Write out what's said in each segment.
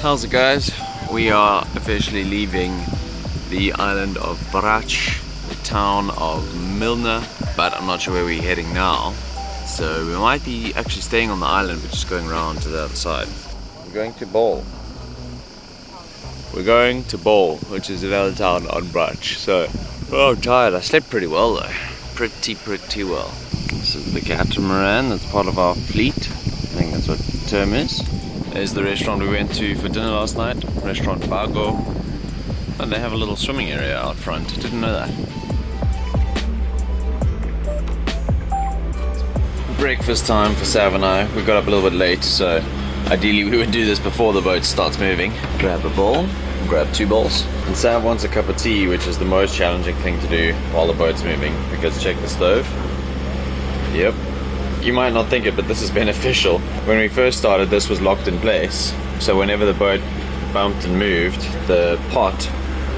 How's it, guys? We are officially leaving the island of Brac, the town of Milna, but I'm not sure where we're heading now. So we might be actually staying on the island, but just going around to the other side. We're going to Bol. We're going to Bol, which is another town on Brac. So, oh, I'm tired. I slept pretty well though. Pretty well. This is the catamaran that's part of our fleet. I think that's what the term is. There's the restaurant we went to for dinner last night, Restaurant Bago. And they have a little swimming area out front. Didn't know that. Breakfast time for Sav and I. We got up a little bit late, so ideally we would do this before the boat starts moving. Grab a bowl, grab 2 bowls. And Sav wants a cup of tea, which is the most challenging thing to do while the boat's moving, because check the stove. Yep. You might not think it, but this is beneficial. When we first started, this was locked in place. So whenever the boat bumped and moved, the pot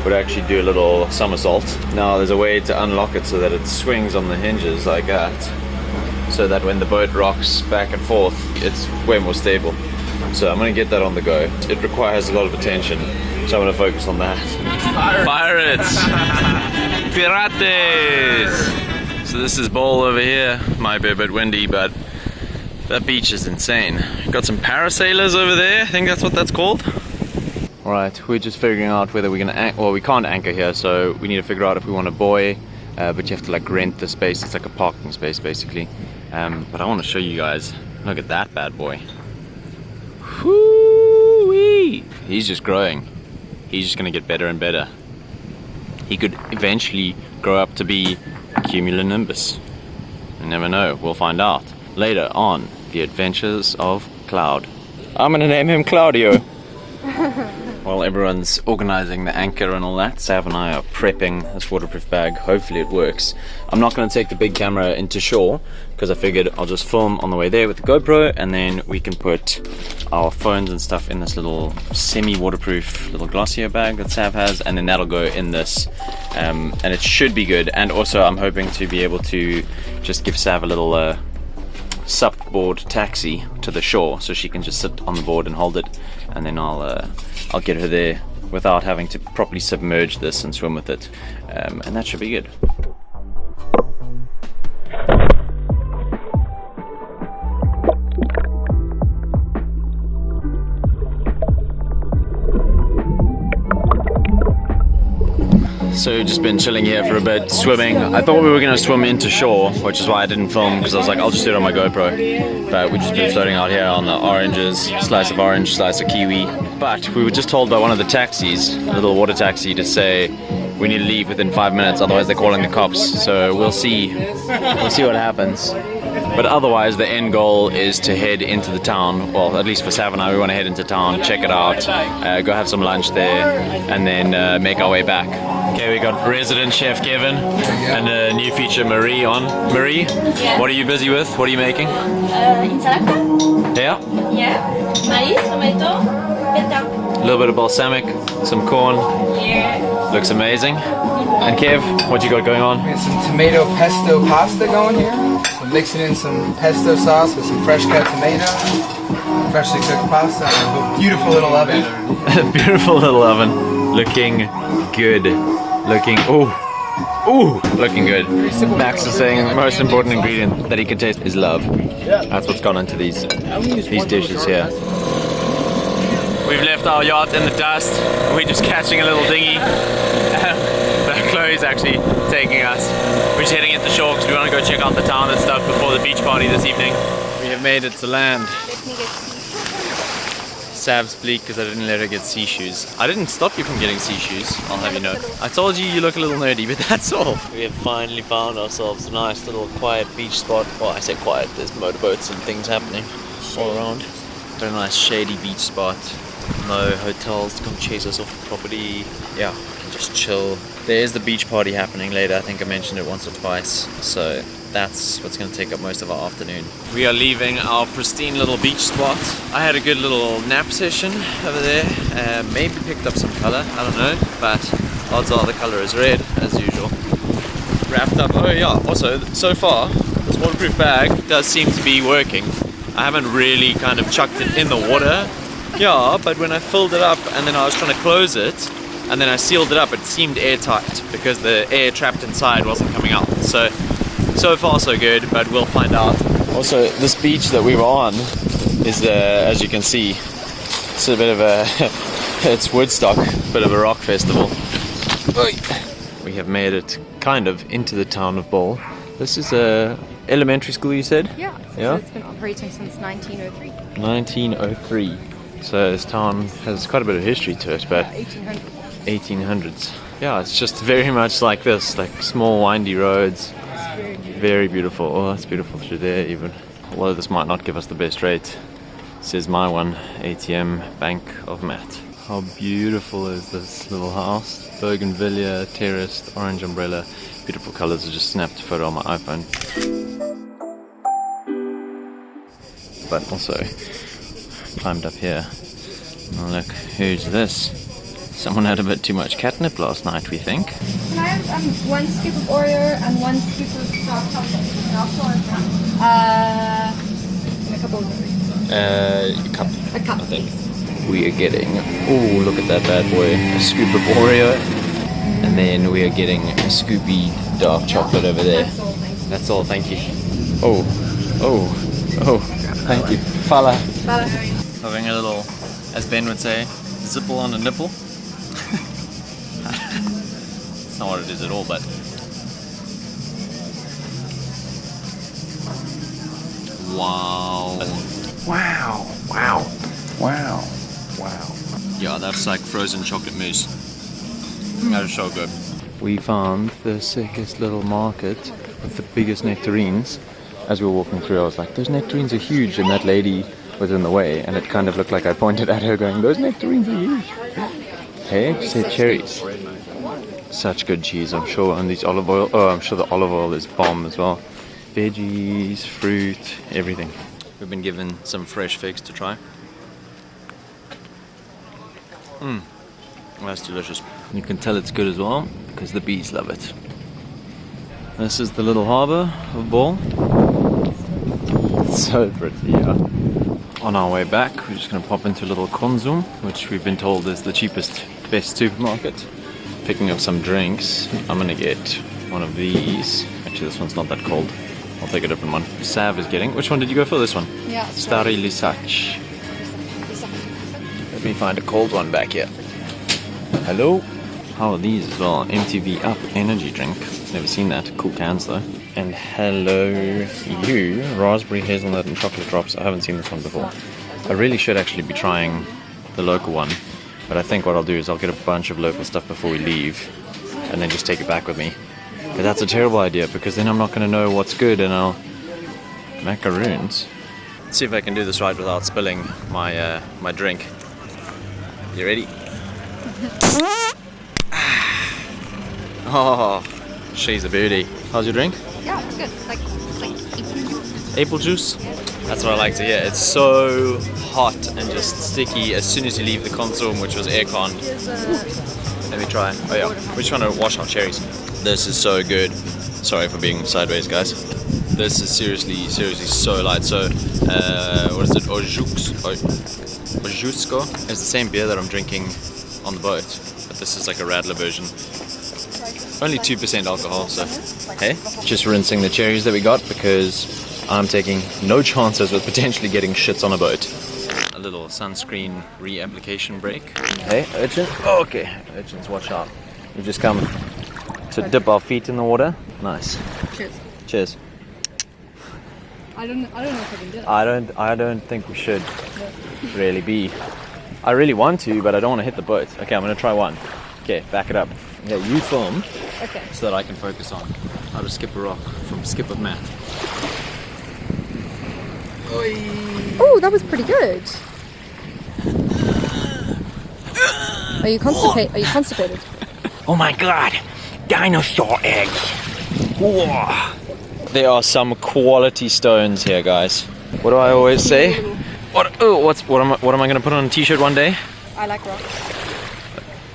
would actually do a little somersault. Now there's a way to unlock it so that it swings on the hinges like that, so that when the boat rocks back and forth, it's way more stable. So I'm gonna get that on the go. It requires a lot of attention, so I'm gonna focus on that. Pirates! Pirates! So this is Bol over here. Might be a bit windy, but that beach is insane. Got some parasailers over there. I think that's what that's called. Alright, we're just figuring out whether we're gonna anchor. Well, we can't anchor here, so we need to figure out if we want to buoy. But you have to like rent the space. It's like a parking space basically. But I want to show you guys. Look at that bad boy. Whoo-wee! He's just growing. He's just gonna get better and better. He could eventually grow up to be cumulonimbus. You never know. We'll find out later on the adventures of Cloud. I'm gonna name him Claudio. While everyone's organizing the anchor and all that, Sav and I are prepping this waterproof bag. Hopefully it works. I'm not going to take the big camera into shore because I figured I'll just film on the way there with the GoPro, and then we can put our phones and stuff in this little semi-waterproof little Glossier bag that Sav has, and then that'll go in this, and it should be good. And also I'm hoping to be able to just give Sav a little sup board taxi to the shore, so she can just sit on the board and hold it, and then I'll get her there without having to properly submerge this and swim with it, and that should be good. So just been chilling here for a bit, swimming. I thought we were going to swim into shore, which is why I didn't film, because I was like, I'll just do it on my GoPro. But we've just been floating out here on the oranges, slice of orange, slice of kiwi. But we were just told by one of the taxis, a little water taxi, to say we need to leave within 5 minutes, otherwise they're calling the cops. So we'll see what happens. But otherwise, the end goal is to head into the town. Well, at least for Sav and I, we want to head into town, check it out, go have some lunch there, and then make our way back. Okay, we got resident chef Kevin and a new feature Marie on. Marie, yeah. What are you busy with? What are you making? Insalata. Yeah? Yeah. Mais, tomato, feta. A little bit of balsamic, some corn. Yeah. Looks amazing. And Kev, what you got going on? We have some tomato pesto pasta going here. So mixing in some pesto sauce with some fresh cut tomato, freshly cooked pasta, and a beautiful little oven. Beautiful little oven. Looking good. Looking looking good. Max is saying the most important ingredient that he can taste is love. That's what's gone into these dishes here. We've left our yacht in the dust. We're just catching a little dinghy. But Chloe's actually taking us. We're just heading into shore because we want to go check out the town and stuff before the beach party this evening. We have made it to land. Sav's bleak because I didn't let her get sea shoes. I didn't stop you from getting sea shoes, I'll have you know. I told you you look a little nerdy, but that's all. We have finally found ourselves a nice little quiet beach spot. Well, I say quiet, there's motorboats and things happening all around. Very nice shady beach spot. No hotels to come chase us off the property. Yeah, we can just chill. There's the beach party happening later. I think I mentioned it once or twice. So that's what's going to take up most of our afternoon. We are leaving our pristine little beach spot. I had a good little nap session over there. Maybe picked up some color, I don't know. But odds are the color is red, as usual. Wrapped up. Oh yeah, also, so far, This waterproof bag does seem to be working. I haven't really kind of chucked it in the water. Yeah, but when I filled it up and then I was trying to close it and then I sealed it up, it seemed airtight because the air trapped inside wasn't coming out. So far so good, but we'll find out. Also, this beach that we were on is, as you can see, it's a bit of a, it's Woodstock, bit of a rock festival. We have made it kind of into the town of Bol. This is a elementary school, you said? Yeah, Yeah? It's been operating since 1903. 1903. So this town has quite a bit of history to it, but 1800s. Yeah, it's just very much like this, like small windy roads. Very beautiful. Oh, that's beautiful through there even. Although this might not give us the best rate. Says my one, ATM Bank of Matt. How beautiful is this little house? Bougainvillea, terraced, orange umbrella. Beautiful colors. I just snapped a photo on my iPhone. But also climbed up here. Oh, look, who's this? Someone had a bit too much catnip last night, we think. Can I have one scoop of Oreo and one scoop of dark chocolate? And a couple of A cup, I think. We are getting, oh, look at that bad boy, a scoop of Oreo, and then we are getting a scoopy dark chocolate over there. That's all, thank you. That's all, thank you. Oh, thank you. Fala. Having a little, as Ben would say, zipple on a nipple. It's not what it is at all, but wow. Wow. Wow. Wow. Wow. Yeah, that's like frozen chocolate mousse. That is so good. We found the sickest little market with the biggest nectarines. As we were walking through, I was like, those nectarines are huge, and that lady was in the way, and it kind of looked like I pointed at her going, those nectarines are huge. Hey, she said cherries. Such good cheese, I'm sure, and these olive oil, oh, I'm sure the olive oil is bomb as well. Veggies, fruit, everything. We've been given some fresh figs to try. Well, that's delicious. You can tell it's good as well, because the bees love it. This is the little harbour of Bol. It's so pretty, yeah. On our way back, we're just going to pop into a little Konsum, which we've been told is the cheapest, best supermarket. Picking up some drinks. I'm going to get one of these. Actually, this one's not that cold. I'll take a different one. Sav is getting. Which one did you go for? This one? Yeah. Stary Lisach. Let me find a cold one back here. Hello. How are these as well? MTV Up energy drink. Never seen that. Cool cans though. And hello you. Raspberry, hazelnut and chocolate drops. I haven't seen this one before. I really should actually be trying the local one. But I think what I'll do is I'll get a bunch of local stuff before we leave. And then just take it back with me. But that's a terrible idea because then I'm not going to know what's good and I'll... Macaroons. Let's see if I can do this right without spilling my my drink. You ready? Oh, she's a beauty. How's your drink? Yeah, it's good. It's like Apple juice? That's what I like to hear. It's so hot and just sticky as soon as you leave the console, which was aircon. Let me try. Oh yeah, we're just trying to wash our cherries. This is so good. Sorry for being sideways, guys. This is seriously so light. So, what is it? Ojusko is the same beer that I'm drinking on the boat, but this is like a Radler version. Only 2% alcohol, so hey. Just rinsing the cherries that we got because I'm taking no chances with potentially getting shits on a boat. A little sunscreen reapplication break. Hey, urchin. Oh, okay, urchins, watch out. We've just come to dip our feet in the water. Nice. cheers. Cheers. I don't know if I can do it. I don't think we should really be. I really want to, but I don't want to hit the boat. Okay, I'm gonna try one. Okay, back it up. Yeah, you film. Okay. So that I can focus on how to skip a rock from Skip of Matt. Oh, that was pretty good. Are you constipated? Oh my god! Dinosaur eggs! Whoa. There are some quality stones here, guys. What do I always say? What am I gonna put on a t-shirt one day? I like rocks.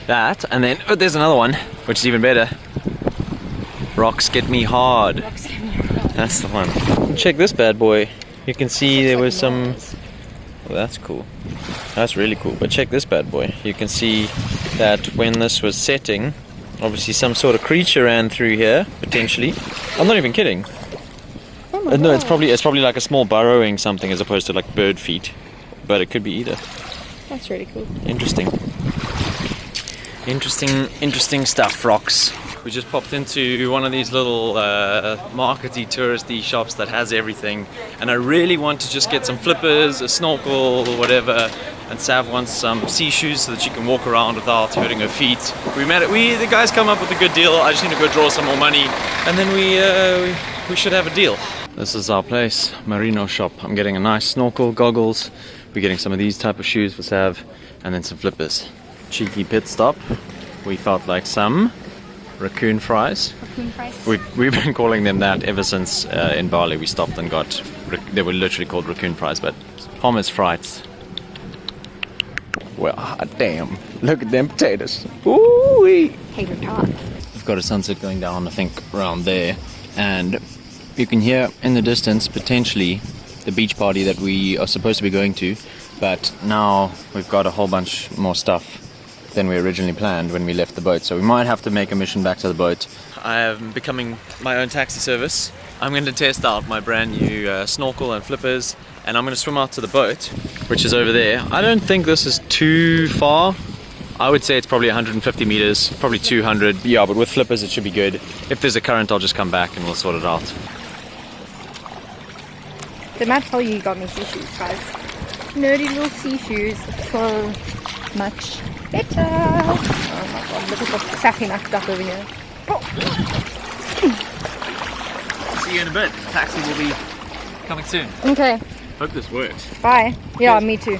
That, and then there's another one, which is even better. Rocks get me hard. Rocks get me hard. That's the one. Check this bad boy. You can see there was some... Oh, that's cool. That's really cool. But check this bad boy. You can see that when this was setting, obviously some sort of creature ran through here, potentially. I'm not even kidding. Oh No, it's probably like a small burrowing something as opposed to like bird feet. But it could be either. That's really cool. Interesting stuff, rocks. We just popped into one of these little markety, touristy shops that has everything, and I really want to just get some flippers, a snorkel, or whatever, and Sav wants some sea shoes so that she can walk around without hurting her feet. The guys come up with a good deal. I just need to go draw some more money, and then we should have a deal. This is our place, Merino shop. I'm getting a nice snorkel, goggles. We're getting some of these type of shoes for Sav, and then some flippers. Cheeky pit stop. We felt like some raccoon fries. Raccoon fries. We've been calling them that ever since in Bali we stopped and got. They were literally called raccoon fries, but pommes frites. Well, hot damn! Look at them potatoes. Ooh-wee. Tater tots. We've got a sunset going down, I think, around there, and you can hear in the distance potentially the beach party that we are supposed to be going to, but now we've got a whole bunch more stuff than we originally planned when we left the boat, so we might have to make a mission back to the boat. I am becoming my own taxi service. I'm going to test out my brand new snorkel and flippers, and I'm going to swim out to the boat, which is over there. I don't think this is too far. I would say it's probably 150 meters, probably 200. Yeah, but with flippers it should be good. If there's a current, I'll just come back and we'll sort it out. Did Matt tell you got me sea shoes, guys? Nerdy little sea shoes. So much better. Oh my god, look at the sassy Mac stuff over here. Oh. See you in a bit. Taxi will be coming soon. Okay, Hope this works. bye. Yeah, me too.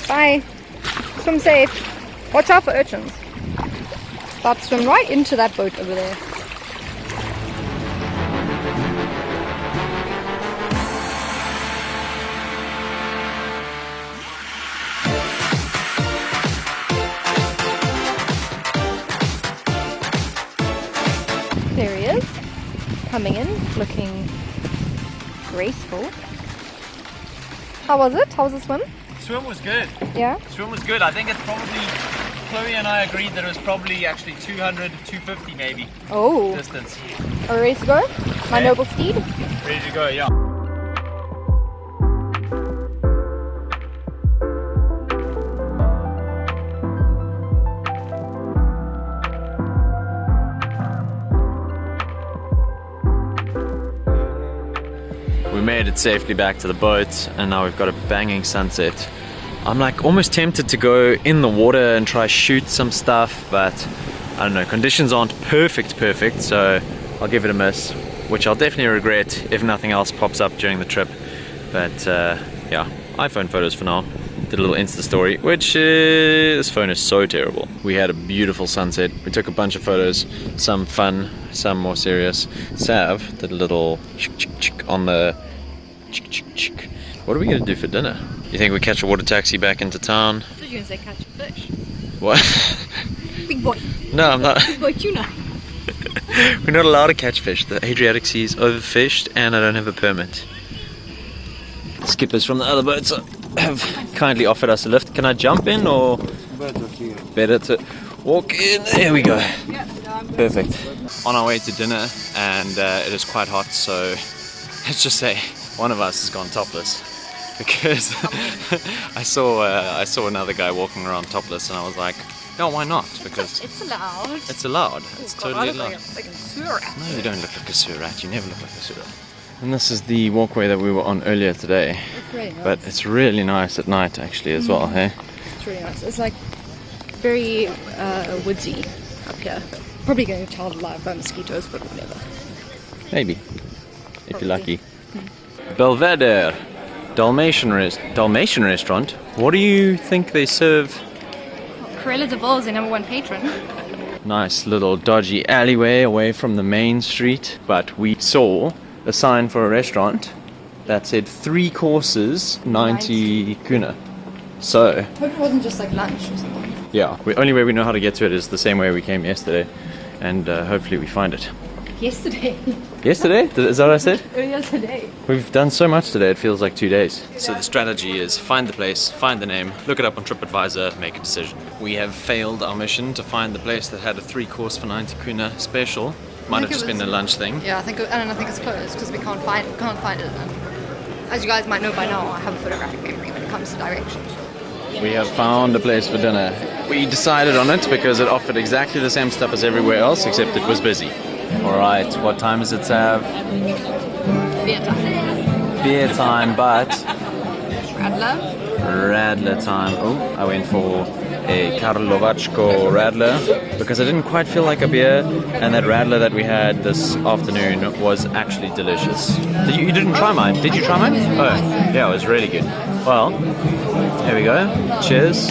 Bye. Swim safe. Watch out for urchins. But swim right into that boat over there. There he is, coming in, looking graceful. How was it? How was the swim? Swim was good. Yeah? Swim was good. I think it's probably, Chloe and I agreed that it was probably actually 200 to 250 maybe Oh, distance. are we ready to go? My Yeah. noble steed? Ready to go, yeah. We made it safely back to the boat, and now we've got a banging sunset. I'm like almost tempted to go in the water and try shoot some stuff, but I don't know, conditions aren't perfect, so I'll give it a miss, which I'll definitely regret if nothing else pops up during the trip. But yeah, iPhone photos for now. Did a little Insta story, which this phone is so terrible. We had a beautiful sunset. We took a bunch of photos, some fun, some more serious. Sav did a little chick on the chick. What are we gonna do for dinner? You think we catch a water taxi back into town? I thought you were going to say catch a fish. What? Big boy. No, I'm not. Big boy tuna. We're not allowed to catch fish. The Adriatic Sea is overfished and I don't have a permit. Skippers from the other boats have kindly offered us a lift. Can I jump in or better to walk in? There we go. Perfect. On our way to dinner, and it is quite hot, so let's just say one of us has gone topless because I saw another guy walking around topless, and I was like, no, why not? Because It's allowed. it's allowed. It's totally allowed. Like a sewer rat. No, you don't look like a sewer rat. You never look like a sewer rat. And this is the walkway that we were on earlier today. It's really nice. But it's really nice at night actually as well, hey? It's really nice. It's like very woodsy up here. Probably going to tell alive by mosquitoes, but whatever. Maybe. If Probably. you're lucky. Belvedere. Dalmatian restaurant. What do you think they serve? Corella de Vol is the #1 patron. Nice little dodgy alleyway away from the main street. But we saw a sign for a restaurant that said 3 courses, 90 kuna. So, Hope it wasn't just like lunch or something. yeah, the only way we know how to get to it is the same way we came yesterday. And hopefully we find it. yesterday. Yesterday? Is that what I said? Earlier today. We've done so much today, it feels like 2 days. So the strategy is find the place, find the name, look it up on TripAdvisor, make a decision. We have failed our mission to find the place that had a 3-course for 90 kuna special. Might have just been a lunch thing. Yeah, I think it's closed because we can't find it. As you guys might know by now, I have a photographic memory when it comes to directions. We have found a place for dinner. We decided on it because it offered exactly the same stuff as everywhere else, except it was busy. Alright, what time is it, Sav? Beer time. Beer time, but... Radler time. Oh, I went for a Karlovachko Radler because I didn't quite feel like a beer, and that Radler that we had this afternoon was actually delicious. You didn't try mine? Did you try mine? Oh, yeah, it was really good. Well, here we go. Cheers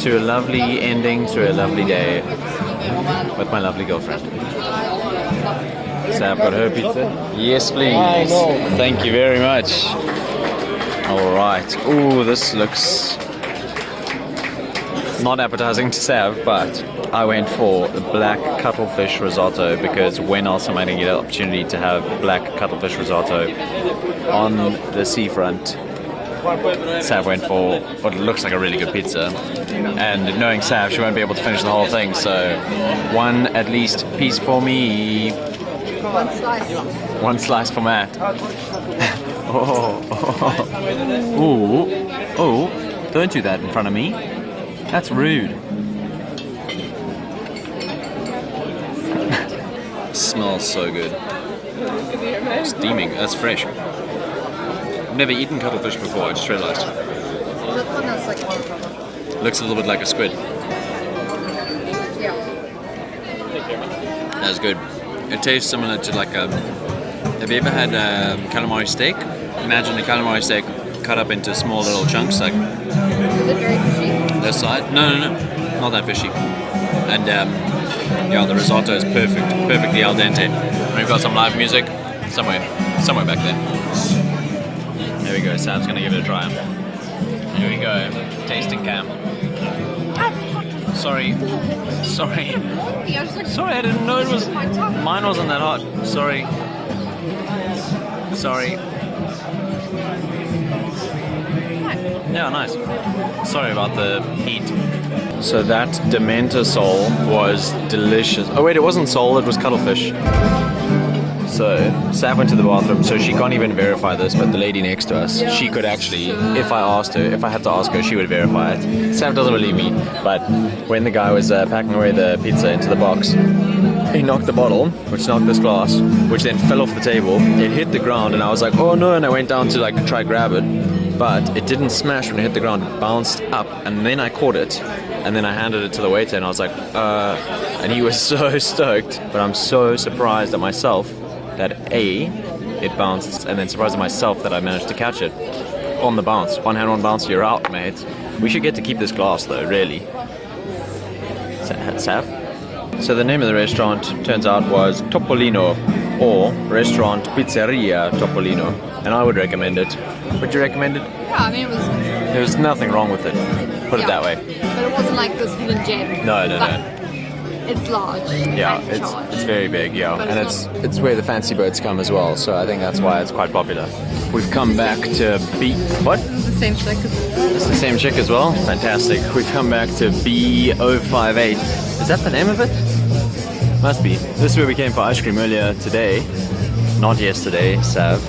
to a lovely ending to a lovely day with my lovely girlfriend. So I've got her pizza. Yes, please. Thank you very much. Alright. Ooh, this looks not appetizing to Sav, but I went for the black cuttlefish risotto because when else am I going to get an opportunity to have black cuttlefish risotto on the seafront? Sav went for what looks like a really good pizza, and knowing Sav, she won't be able to finish the whole thing, so one at least piece for me. One slice for Matt. Oh, don't do that in front of me. That's rude. Smells so good. Steaming, that's fresh. I've never eaten cuttlefish before, I just realized. Looks a little bit like a squid. Yeah. That's good. It tastes similar to like a... Have you ever had calamari steak? Imagine a calamari steak cut up into small little chunks, like... Is it very fishy? This side? No. Not that fishy. And yeah, the risotto is perfectly al dente. We've got some live music somewhere back there. There we go, Sam's gonna give it a try. Here we go, tasting cam. Sorry, I didn't know it was... Mine wasn't that hot, sorry. Yeah, nice. Sorry about the heat. So that Dementor sole was delicious. Oh wait, it wasn't sole, it was cuttlefish. So Sav went to the bathroom, so she can't even verify this, but the lady next to us, she could actually, if I had to ask her, she would verify it. Sav doesn't believe me, but when the guy was packing away the pizza into the box, he knocked the bottle, which knocked this glass, which then fell off the table. It hit the ground, and I was like, oh no, and I went down to like try grab it, but it didn't smash when it hit the ground. It bounced up, and then I caught it, and then I handed it to the waiter, and I was like, and he was so stoked, but I'm so surprised at myself that A, it bounced, and then surprised at myself that I managed to catch it on the bounce. One hand, one bounce, you're out, mate. We should get to keep this glass though, really. Sav? So the name of the restaurant, turns out, was Topolino, or Restaurant Pizzeria Topolino, and I would recommend it. Would you recommend it? Yeah, I mean, There was nothing wrong with it, put it that way. But it wasn't like this hidden gem. No. It's large. Yeah, it's very big, yeah. But And it's where the fancy boats come as well, so I think that's why it's quite popular. We've come back to What? It's the same chick. It's the same chick as well? Fantastic. We've come back to B058. Is that the name of it? Must be. This is where we came for ice cream earlier today. Not yesterday, Sav.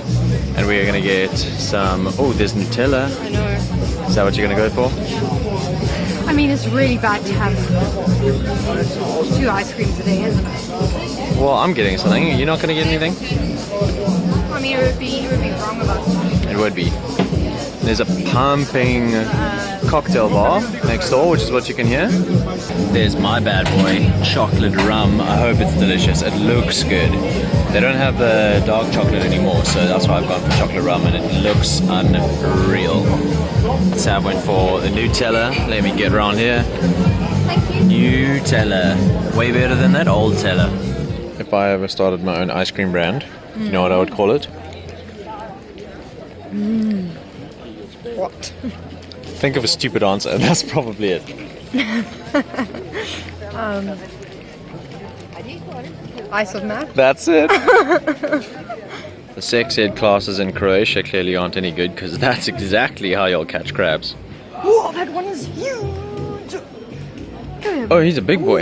And we're gonna get some... Oh, there's Nutella. I know. Is that what you're gonna go for? I mean, it's really bad to have 2 ice creams a day, isn't it? Well, I'm getting something. You're not gonna get anything? I mean, it would be wrong of us. It would be. There's a pumping cocktail bar next door, which is what you can hear. There's my bad boy, chocolate rum. I hope it's delicious. It looks good. They don't have the dark chocolate anymore, so that's why I've gone for chocolate rum, and it looks unreal. Sav went for the Nutella. Let me get around here. Nutella. Way better than that old Teller. If I ever started my own ice cream brand, you know what I would call it? What? Think of a stupid answer. That's probably it. Slice of Matt. That's it. The sex ed classes in Croatia clearly aren't any good because that's exactly how you'll catch crabs. Whoa, that one is huge. Oh, he's a big boy.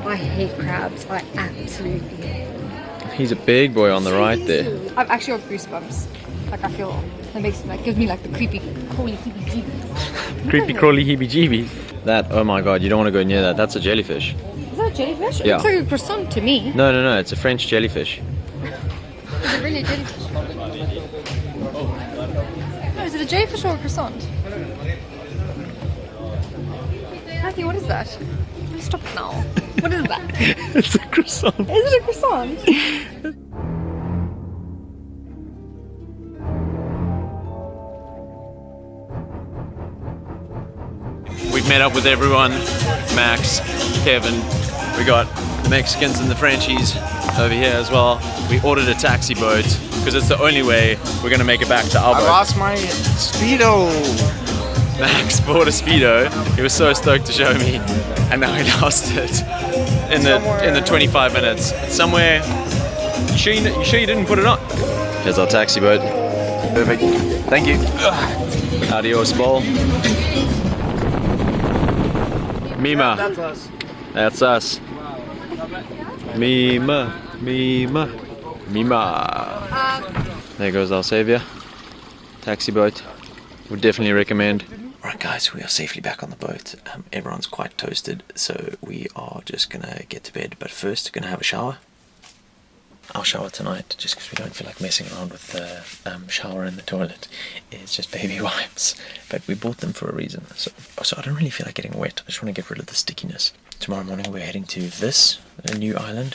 I hate crabs. I absolutely hate them. He's a big boy on the right there. I've actually got goosebumps. Like I feel that gives me like the creepy, crawly heebie-jeebies. Creepy crawly heebie-jeebies. That, oh my god, you don't want to go near that. That's a jellyfish. Is that a jellyfish? It Yeah. looks like a croissant to me. No, it's a French jellyfish. Is it really a jellyfish? No, is it a jellyfish or a croissant? Matthew, what is that? Stop now. What is that? It's a croissant. Is it a croissant? We've met up with everyone. Max, Kevin. We got the Mexicans and the Frenchies over here as well. We ordered a taxi boat because it's the only way we're gonna make it back to our boat. I lost my Speedo. Max bought a Speedo. He was so stoked to show me, and now he lost it in the 25 minutes. It's somewhere. You sure you didn't put it on? Here's our taxi boat. Perfect. Thank you. Adios, ball. Mima. That's us. That's us. Mima. There goes our savior. Taxi boat. Would definitely recommend. Alright guys, we are safely back on the boat. Everyone's quite toasted, so we are just gonna get to bed. But first, gonna have a shower. I'll shower tonight, just because we don't feel like messing around with the shower in the toilet. It's just baby wipes, but we bought them for a reason. So I don't really feel like getting wet. I just want to get rid of the stickiness. Tomorrow morning we're heading to a new island,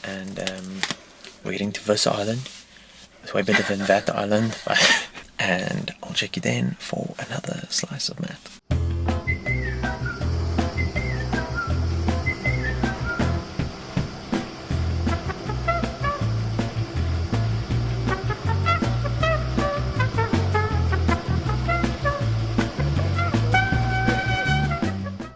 and we're heading to this island. It's way better than that island. And I'll check you then for another slice of Matt.